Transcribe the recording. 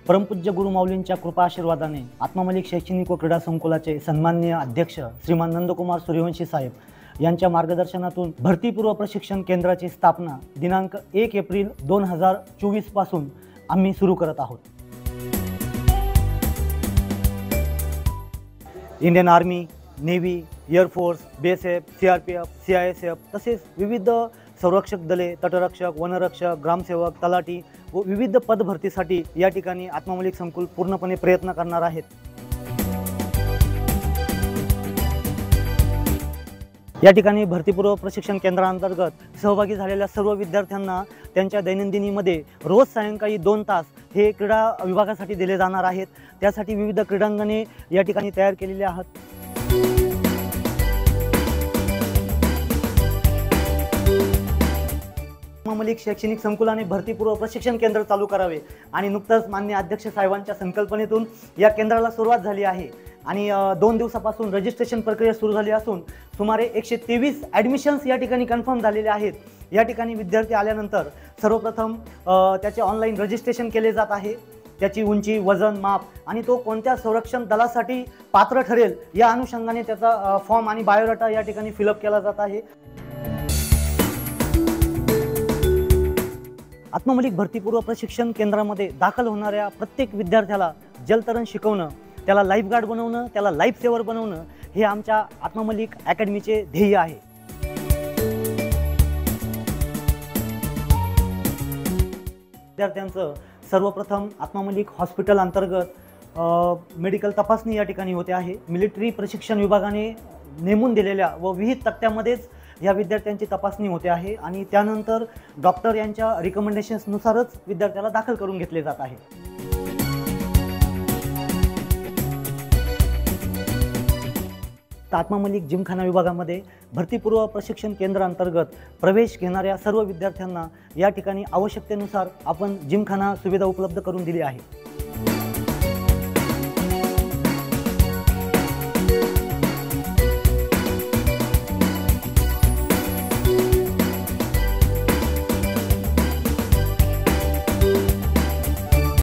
परमपूज्य गुरुमाऊलींच्या कृपा आशीर्वादाने आत्मामलिक शैक्षणिक व क्रीडा संकुलाचे सन्माननीय अध्यक्ष श्रीमान नंदकुमार सूर्यवंशी साहेब यांच्या मार्गदर्शनातून भरतीपूर्व प्रशिक्षण केंद्राची स्थापना दिनांक 1 एप्रिल 2024 पासून आम्ही सुरू करत आहोत। Indian army, navy, air force, BSF, CRPF, CISF तसेच विविध संरक्षक दले, तटरक्षक, वनरक्षक, ग्रामसेवक, तलाठी व विविध पदभरतीसाठी या ठिकाणी आत्मामलिक संकुल पूर्णपणे प्रयत्न करणार आहेत। या ठिकाणी भरतीपूर्व प्रशिक्षण केंद्रांतर्गत सहभागी झालेल्या सर्व विद्यार्थ्यांना त्यांच्या दैनंदिनीमध्ये रोज सायंकाळी 2 तास हे क्रीडा विभागासाठी दिले जाणार आहेत। त्यासाठी विविध क्रीडांगणे या ठिकाणी तयार केलेली आहेत। आत्मामलिक शैक्षणिक संकुलाने भरतीपूर्व प्रशिक्षण केंद्र चालू करावे आणि नुकतंच माननीय अध्यक्ष साहेबांच्या संकल्पनेतून या केंद्राला सुरुवात झाली आहे आणि 2 दिवसापासून रजिस्ट्रेशन प्रक्रिया सुरू झाली असून सुमारे 123 ॲडमिशन्स या ठिकाणी कन्फर्म झालेले आहेत। या ठिकाणी विद्यार्थी आल्यानंतर सर्वप्रथम त्याचे ऑनलाईन रजिस्ट्रेशन केले जात आहे। त्याची उंची, वजन, माप आणि तो कोणत्या संरक्षण दलासाठी पात्र ठरेल या अनुषंगाने त्याचा फॉर्म आणि बायोडाटा या ठिकाणी फिलअप केला जात आहे। आत्मामलिक भरतीपूर्व प्रशिक्षण केंद्रामध्ये दाखल होणाऱ्या प्रत्येक विद्यार्थ्याला जलतरण शिकवणं, त्याला लाईफगार्ड बनवणं, त्याला लाईफ सेवर बनवणं हे आमच्या आत्मामलिक अकॅडमीचे ध्येय आहे। विद्यार्थ्यांचं सर्वप्रथम आत्मामलिक हॉस्पिटल अंतर्गत मेडिकल तपासणी या ठिकाणी होते आहे। मिलिटरी प्रशिक्षण विभागाने नेमून दिलेल्या व विहित तक्त्यामध्येच या विद्यार्थ्यांची तपासणी होते आहे आणि त्यानंतर डॉक्टर यांच्या रिकमेंडेशन्सनुसारच विद्यार्थ्याला दाखल करून घेतले जात आहे। आत्मामलिक जिमखाना विभागामध्ये भरतीपूर्व प्रशिक्षण केंद्र अंतर्गत प्रवेश घेणाऱ्या सर्व विद्यार्थ्यांना या ठिकाणी आवश्यकतेनुसार आपण जिमखाना सुविधा उपलब्ध करून दिली आहे।